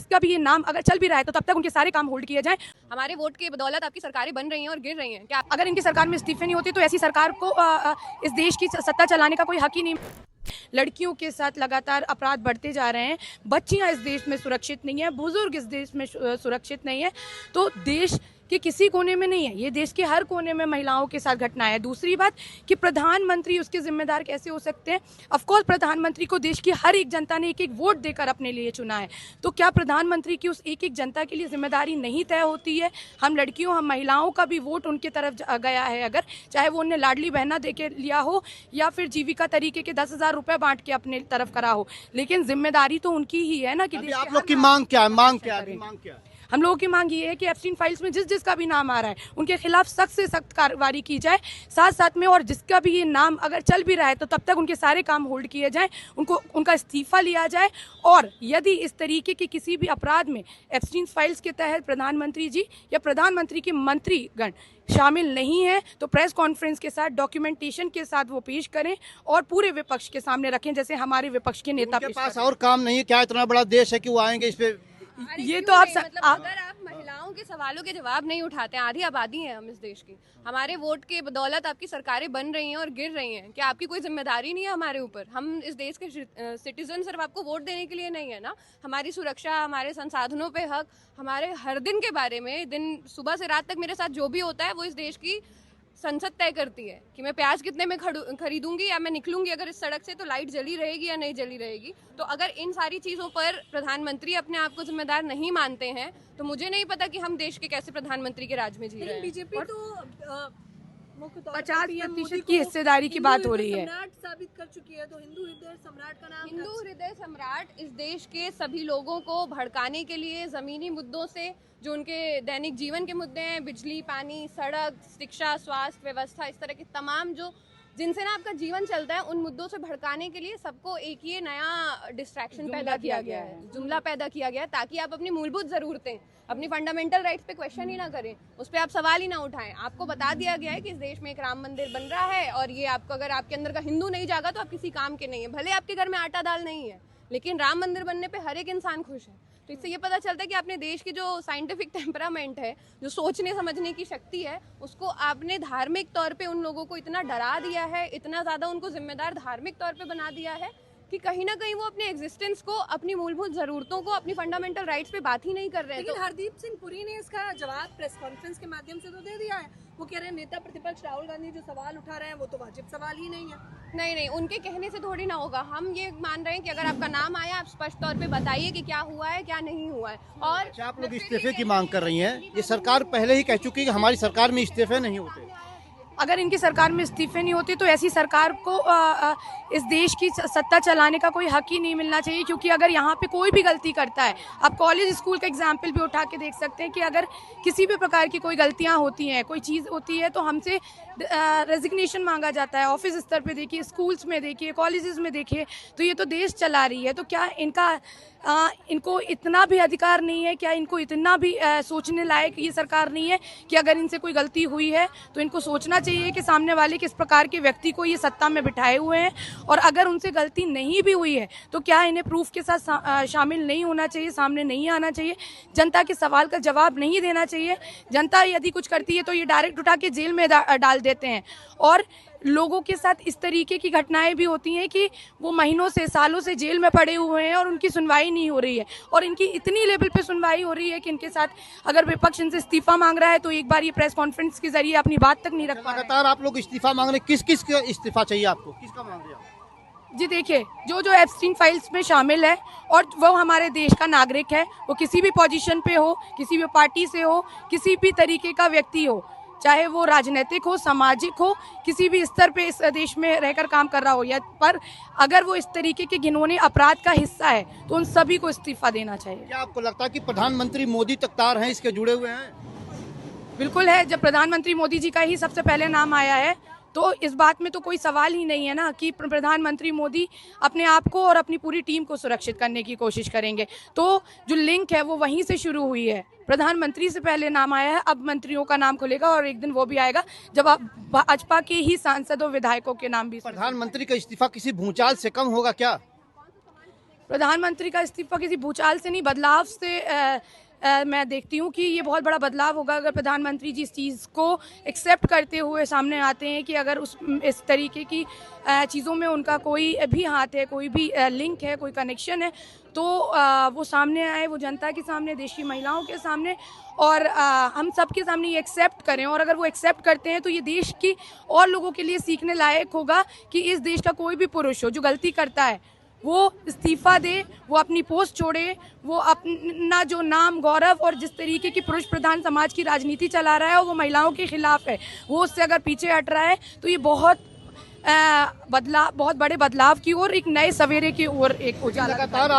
जिसका भी ये नाम अगर चल भी रहा है तो तब तक उनके सारे काम होल्ड किए जाएं। हमारे वोट की बदौलत आपकी सरकारें बन रही हैं और गिर रही हैं। क्या अगर इनकी सरकार में इस्तीफे नहीं होते तो ऐसी सरकार को इस देश की सत्ता चलाने का कोई हक ही नहीं। लड़कियों के साथ लगातार अपराध बढ़ते जा रहे हैं, बच्चियां इस देश में सुरक्षित नहीं है, बुजुर्ग इस देश में सुरक्षित नहीं है। तो देश के किसी कोने में नहीं है, ये देश के हर कोने में महिलाओं के साथ घटना है। दूसरी बात कि प्रधानमंत्री उसके जिम्मेदार कैसे हो सकते हैं? ऑफकोर्स प्रधानमंत्री को देश की हर एक जनता ने एक एक वोट देकर अपने लिए चुना है, तो क्या प्रधानमंत्री की उस एक एक जनता के लिए जिम्मेदारी नहीं तय होती है? हम लड़कियों, हम महिलाओं का भी वोट उनके तरफ गया है, अगर चाहे वो उन्हें लाडली बहना दे के लिया हो या फिर जीविका तरीके के 10,000 रुपए बांट के अपने तरफ करा हो, लेकिन जिम्मेदारी तो उनकी ही है ना। कि आप लोग की मांग क्या है? मांग क्या है? हम लोगों की मांग ये है कि एप्स्टीन फाइल्स में जिस जिसका भी नाम आ रहा है उनके खिलाफ सख्त से सख्त कार्रवाई की जाए, साथ साथ में, और जिसका भी ये नाम अगर चल भी रहा है तो तब तक उनके सारे काम होल्ड किए जाएं, उनका इस्तीफा लिया जाए। और यदि इस तरीके के किसी भी अपराध में एप्स्टीन फाइल्स के तहत प्रधानमंत्री जी या प्रधानमंत्री के मंत्रीगण शामिल नहीं है तो प्रेस कॉन्फ्रेंस के साथ डॉक्यूमेंटेशन के साथ वो पेश करें और पूरे विपक्ष के सामने रखें, जैसे हमारे विपक्ष के नेता के पास और काम नहीं है क्या? इतना बड़ा देश है कि वो आएंगे इस पे? ये तो आप मतलब अगर आप महिलाओं के सवालों के जवाब नहीं उठाते हैं, आधी आबादी है हम इस देश की, हमारे वोट के बदौलत आपकी सरकारें बन रही हैं और गिर रही हैं, क्या आपकी कोई जिम्मेदारी नहीं है हमारे ऊपर? हम इस देश के सिटीजन सिर्फ आपको वोट देने के लिए नहीं है ना, हमारी सुरक्षा, हमारे संसाधनों पे हक, हमारे हर दिन के बारे में, दिन सुबह से रात तक मेरे साथ जो भी होता है वो इस देश की संसद तय करती है कि मैं प्याज कितने में खरीदूंगी या मैं निकलूंगी अगर इस सड़क से तो लाइट जली रहेगी या नहीं जली रहेगी। तो अगर इन सारी चीज़ों पर प्रधानमंत्री अपने आप को जिम्मेदार नहीं मानते हैं तो मुझे नहीं पता कि हम देश के कैसे प्रधानमंत्री के राज में जी रहे हैं। बीजेपी तो 50% की हिस्सेदारी की बात हो रही है, सम्राट साबित कर चुकी है। तो हिंदू हृदय सम्राट का नाम, हिंदू हृदय सम्राट इस देश के सभी लोगों को भड़काने के लिए जमीनी मुद्दों से, जो उनके दैनिक जीवन के मुद्दे हैं, बिजली, पानी, सड़क, शिक्षा, स्वास्थ्य व्यवस्था, इस तरह के तमाम जो जिनसे ना आपका जीवन चलता है, उन मुद्दों से भड़काने के लिए सबको एक ये नया डिस्ट्रैक्शन पैदा किया गया है, जुमला पैदा किया गया है, ताकि आप अपनी मूलभूत ज़रूरतें, अपनी फंडामेंटल राइट्स पे क्वेश्चन ही ना करें, उस पर आप सवाल ही ना उठाएं। आपको बता दिया गया है कि इस देश में एक राम मंदिर बन रहा है और ये आपको, अगर आपके अंदर का हिंदू नहीं जागा तो आप किसी काम के नहीं है। भले आपके घर में आटा दाल नहीं है, लेकिन राम मंदिर बनने पे हर एक इंसान खुश है। तो इससे ये पता चलता है कि आपने देश की जो साइंटिफिक टेम्परामेंट है, जो सोचने समझने की शक्ति है, उसको आपने धार्मिक तौर पे उन लोगों को इतना डरा दिया है, इतना ज़्यादा उनको जिम्मेदार धार्मिक तौर पे बना दिया है कि कहीं ना कहीं वो अपने एग्जिस्टेंस को, अपनी मूलभूत ज़रूरतों को, अपनी फंडामेंटल राइट्स पे बात ही नहीं कर रहे हैं। लेकिन हरदीप सिंह पुरी ने इसका जवाब प्रेस कॉन्फ्रेंस के माध्यम से तो दे दिया है। वो कह रहे हैं नेता प्रतिपक्ष राहुल गांधी जो सवाल उठा रहे हैं वो तो वाजिब सवाल ही नहीं है। नहीं, उनके कहने से थोड़ी ना होगा। हम ये मान रहे हैं कि अगर आपका नाम आया, आप स्पष्ट तौर पे बताइए कि क्या हुआ है, क्या नहीं हुआ है। और आप लोग इस्तीफे की मांग कर रही हैं, ये सरकार पहले ही कह चुकी है कि हमारी सरकार में इस्तीफे नहीं होते। अगर इनकी सरकार में इस्तीफे नहीं होते तो ऐसी सरकार को इस देश की सत्ता चलाने का कोई हक ही नहीं मिलना चाहिए, क्योंकि अगर यहाँ पे कोई भी गलती करता है, आप कॉलेज स्कूल का एग्जाम्पल भी उठा के देख सकते हैं कि अगर किसी भी प्रकार की कोई गलतियाँ होती हैं, कोई चीज़ होती है तो हमसे रेजिग्नेशन मांगा जाता है। ऑफिस स्तर पे देखिए, स्कूल्स में देखिए, कॉलेजेस में देखिए, तो ये तो देश चला रही है। तो क्या इनको इतना भी अधिकार नहीं है, क्या इनको इतना भी सोचने लायक ये सरकार नहीं है कि अगर इनसे कोई गलती हुई है तो इनको सोचना चाहिए कि सामने वाले किस प्रकार के व्यक्ति को ये सत्ता में बिठाए हुए हैं, और अगर उनसे गलती नहीं भी हुई है तो क्या इन्हें प्रूफ के साथ शामिल नहीं होना चाहिए, सामने नहीं आना चाहिए, जनता के सवाल का जवाब नहीं देना चाहिए। जनता यदि कुछ करती है तो ये डायरेक्ट उठा के जेल में डाल देते हैं। और लोगों के साथ इस तरीके की घटनाएं भी होती हैं कि वो महीनों से, सालों से जेल में पड़े हुए हैं और उनकी सुनवाई नहीं हो रही है, और इनकी इतनी लेवल पे सुनवाई हो रही है कि इनके साथ अगर विपक्ष इनसे इस्तीफा मांग रहा है तो एक बार ये प्रेस कॉन्फ्रेंस के जरिए अपनी बात तक नहीं रख पा रहे। लगातार आप लोग इस्तीफा मांग रहे, किस का इस्तीफा चाहिए आपको? किसका मांग रहे हैं? जी देखिए, जो एप्स्टीन फाइल्स में शामिल है और वो हमारे देश का नागरिक है, वो किसी भी पोजीशन पे हो, किसी भी पार्टी से हो, किसी भी तरीके का व्यक्ति हो, चाहे वो राजनीतिक हो, सामाजिक हो, किसी भी स्तर पे इस देश में रहकर काम कर रहा हो, या पर अगर वो इस तरीके के घिनौने अपराध का हिस्सा है तो उन सभी को इस्तीफा देना चाहिए। क्या आपको लगता है कि प्रधानमंत्री मोदी तक तार हैं, इसके जुड़े हुए हैं? बिल्कुल है। जब प्रधानमंत्री मोदी जी का ही सबसे पहले नाम आया है तो इस बात में तो कोई सवाल ही नहीं है ना कि प्रधानमंत्री मोदी अपने आप को और अपनी पूरी टीम को सुरक्षित करने की कोशिश करेंगे। तो जो लिंक है वो वहीं से शुरू हुई है। प्रधानमंत्री से पहले नाम आया है, अब मंत्रियों का नाम खुलेगा और एक दिन वो भी आएगा जब आप भाजपा के ही सांसदों, विधायकों के नाम भी। प्रधानमंत्री का इस्तीफा किसी भूचाल से कम होगा क्या? प्रधानमंत्री का इस्तीफा किसी भूचाल से नहीं, बदलाव से मैं देखती हूँ कि ये बहुत बड़ा बदलाव होगा अगर प्रधानमंत्री जी इस चीज़ को एक्सेप्ट करते हुए सामने आते हैं कि अगर इस तरीके की चीज़ों में उनका कोई भी हाथ है, कोई भी लिंक है, कोई कनेक्शन है, तो वो सामने आए, वो जनता के सामने, देश की महिलाओं के सामने और हम सब के सामने ये एक्सेप्ट करें। और अगर वो एक्सेप्ट करते हैं तो ये देश की और लोगों के लिए सीखने लायक होगा कि इस देश का कोई भी पुरुष हो जो गलती करता है वो इस्तीफा दे, वो अपनी पोस्ट छोड़े, वो अपना जो नाम, गौरव और जिस तरीके की पुरुष प्रधान समाज की राजनीति चला रहा है और वो महिलाओं के खिलाफ है, वो उससे अगर पीछे हट रहा है तो ये बहुत बड़े बदलाव की ओर, एक नए सवेरे की ओर एक उजाला लगातार